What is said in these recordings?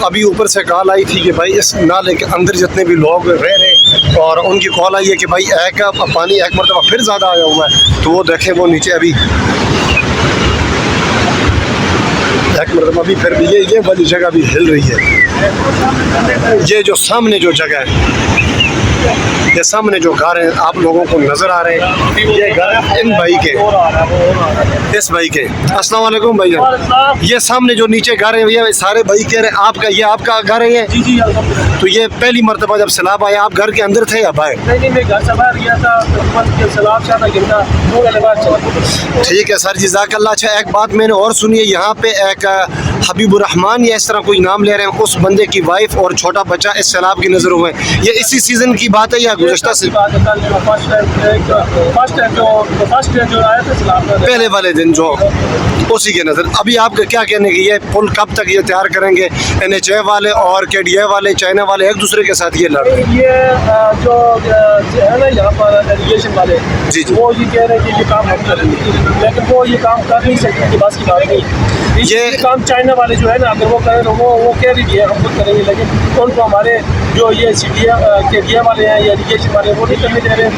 अभी ऊपर से कॉल आई थी कि भाई इस नाले के अंदर जितने भी लोग रह रहे हैं और उनकी कॉल आई है कि भाई पानी एक मरतबा फिर ज़्यादा आया हुआ है। तो वो देखें वो नीचे अभी एक मरतबा अभी फिर भी ये वाली जगह भी हिल रही है। ये जो सामने जो जगह है, ये सामने जो घर हैं आप लोगों को नज़र आ रहे हैं, ये घर इन भाई के, इस भाई के। अस्सलाम वालेकुम भाई जान। ये सामने जो नीचे घर है ये सारे भाई कह रहे हैं आपका, ये आपका घर है ये? जी जी। तो ये पहली मरतबा जब सैलाब आया आप घर के अंदर थे या बाहर? नहीं, मैं घर से बाहर गया था, सैलाब से गिरता ठीक है सर, जज़ाकल्लाह। अच्छा एक बात मैंने और सुनी है, यहाँ पे एक हबीबुर रहमान या इस तरह कोई नाम ले रहे हैं, उस बंदे की वाइफ और छोटा बच्चा इस सैलाब की नज़र हुए। ये इसी सीज़न की बात है या गुज़श्ता से? पहले वाले दिन जो उसी के नज़र। अभी आपका क्या कहने की ये पुल कब तक ये तैयार करेंगे? NHA वाले और KDA वाले, चाइना वाले एक दूसरे के साथ ये लड़ रहे हैं। ये जो है ना यहाँ पर इरिगेशन वाले, जी जी, वो ये कह रहे हैं कि ये काम हम करेंगे, लेकिन वो ये काम कर नहीं सकते कि बस की बात नहीं। ये काम चाइना वाले जो है ना, अगर वो करें तो वो कह रही है हम खुद करेंगे, लेकिन उनको हमारे जो ये KDA वाले हैं या इरिगेशन वाले वो नहीं करने दे रहे।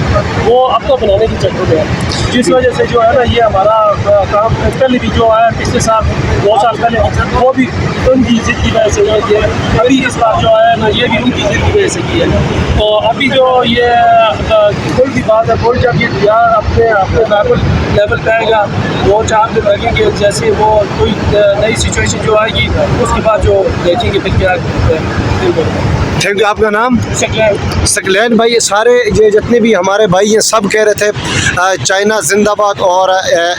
वो अब तो बनाने की चक्कर में है, जिस वजह से जो है ना ये हमारा काम पहले भी जो है पिछले साल 2 साल पहले वो भी उनकी जिद की वजह से हुआ है, अभी इस बार जो है ना ये भी उनकी जिद की वजह से की है। तो अभी जो ये पुल की बात है, पुल जब ये अपने लेवल पे आएगा 2-4 दिन लगेंगे, जैसे वो कोई नई सिचुएशन जो आएगी उसके बाद जो देखेंगे फिर क्या। Thank you. आपका नाम? सकलैन भाई। ये सारे ये जितने भी हमारे भाई हैं सब कह रहे थे चाइना जिंदाबाद और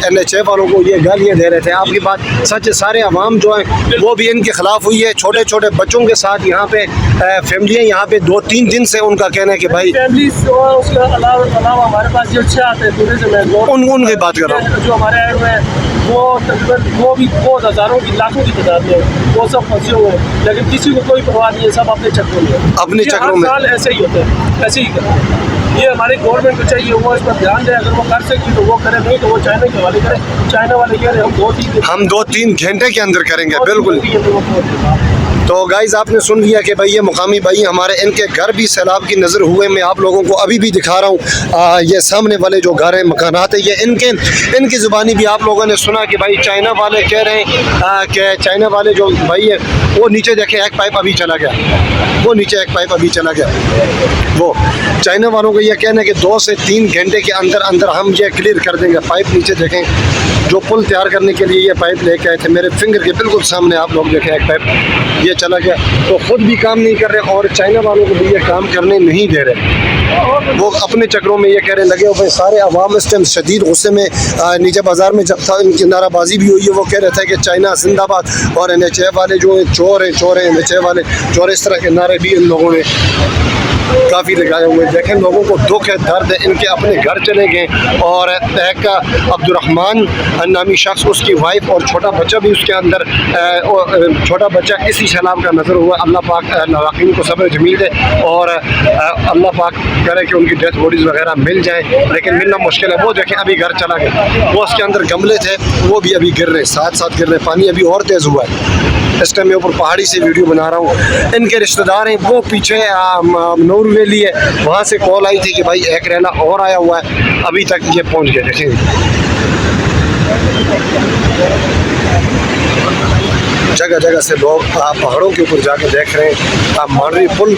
NHA वालों को ये गालियाँ दे रहे थे। आपकी बात सच है, सारे अवाम जो हैं वो भी इनके ख़िलाफ़ हुई है। छोटे छोटे बच्चों के साथ यहाँ पे फैमिलियाँ यहाँ पे 2-3 दिन से उनका कहना है कि भाई फैमिली उसके अलावा हमारे पास जो अच्छे आते हैं टूरिज्म है उनकी बात कर रहा हूँ, जो हमारे ऐड में वो भी बहुत हज़ारों की लाखों की तादाद में वो सब फंसे हुए हैं, लेकिन किसी को कोई परवाह नहीं है, सब अपने चक्रों में, अपने चक्रों में। साल ऐसे ही होता है, ऐसे ही करें। ये हमारे गवर्नमेंट को चाहिए वो इस पर ध्यान दें, अगर वो कर सकती तो वो करें, नहीं तो वो चाइना के हवाले करें। चाइना वाले कह रहे हैं हम 2-3 घंटे के अंदर करेंगे। बिल्कुल। तो गाइज़ आपने सुन लिया कि भाई ये मुकामी भाई हमारे, इनके घर भी सैलाब की नज़र हुए। मैं आप लोगों को अभी भी दिखा रहा हूँ ये सामने वाले जो घर हैं, मकानात है, ये इनकी ज़ुबानी भी आप लोगों ने सुना कि भाई चाइना वाले कह रहे हैं कि चाइना वाले जो भाई है वो नीचे देखें एक पाइप अभी चला गया, वो नीचे एक पाइप अभी चला गया। वो चाइना वालों को ये कहना है कि 2 से 3 घंटे के अंदर अंदर हम ये क्लियर कर देंगे। पाइप नीचे देखें, जो पुल तैयार करने के लिए ये पाइप लेके आए थे, मेरे फिंगर के बिल्कुल सामने आप लोग देखें एक पाइप ये चला गया। तो ख़ुद भी काम नहीं कर रहे और चाइना वालों को भी ये काम करने नहीं दे रहे, वो अपने चक्रों में ये कह रहे लगे हुए। सारे अवाम इस टाइम शदीद गुस्से में, नीचे बाज़ार में जब था इनकी नाराबाजी भी हुई है, वो कह रहे थे कि चाइना जिंदाबाद और NHA वाले जो चोर हैं NHA वाले चोर, इस तरह के नारे भी इन लोगों ने काफ़ी लगाए हुए। देखें लोगों को दुख है, दर्द है, इनके अपने घर चले गए और एक अब्दुर्रहमान नामी शख्स, उसकी वाइफ और छोटा बच्चा भी उसके अंदर, छोटा बच्चा इसी सैलाब का नज़र हुआ। अल्लाह पाक लवाकिन को सब्र जमील दे और अल्लाह पाक करे कि उनकी डेथ बॉडीज़ वगैरह मिल जाए, लेकिन मिलना मुश्किल है। वो देखें अभी घर चला गया, वो उसके अंदर गमले थे वो भी अभी गिर रहे, साथ गिर रहे। पानी अभी और तेज़ हुआ है। इस टाइम मैं ऊपर पहाड़ी से वीडियो बना रहा हूँ। इनके रिश्तेदार हैं वो पीछे नूर वैली है, वहाँ से कॉल आई थी कि भाई एक रैला और आया हुआ है, अभी तक ये पहुँच गए। देखें जगह जगह से लोग पहाड़ों के ऊपर जाकर देख रहे हैं मांडरी पुल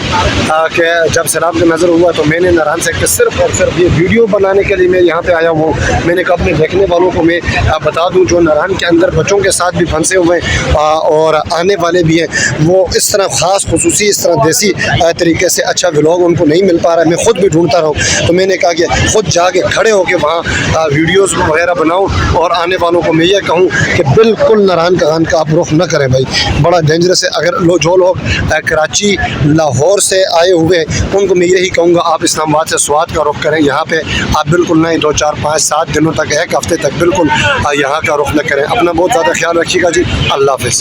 के। जब सैलाब का नज़र हुआ तो मैंने नारायण से सिर्फ और सिर्फ ये वीडियो बनाने के लिए मैं यहाँ पे आया हूँ। मैंने कहा अपने देखने वालों को मैं बता दूँ जो नारायण के अंदर बच्चों के साथ भी फंसे हुए हैं और आने वाले भी हैं, वो इस तरह ख़ास खुसूसी इस तरह देसी तरीके से अच्छा व्लॉग उनको नहीं मिल पा रहा है। मैं ख़ुद भी ढूंढता रहा हूँ, तो मैंने कहा कि ख़ुद जाके खड़े होकर वहाँ वीडियोज़ वगैरह बनाऊँ और आने वालों को मैं ये कहूँ कि बिल्कुल नारायण कान का आप रुख न करें भाई, बड़ा डेंजरस है। अगर जो लोग कराची लाहौर से आए हुए हैं उनको मैं यही कहूँगा आप इस्लामाबाद से स्वात का रुख करें। यहाँ पे आप बिल्कुल नहीं 2, 4, 5, 7 दिनों तक, 1 हफ्ते तक बिल्कुल यहाँ का रुख न करें। अपना बहुत ज़्यादा ख्याल रखिएगा जी। अल्लाह हाफ़िज़।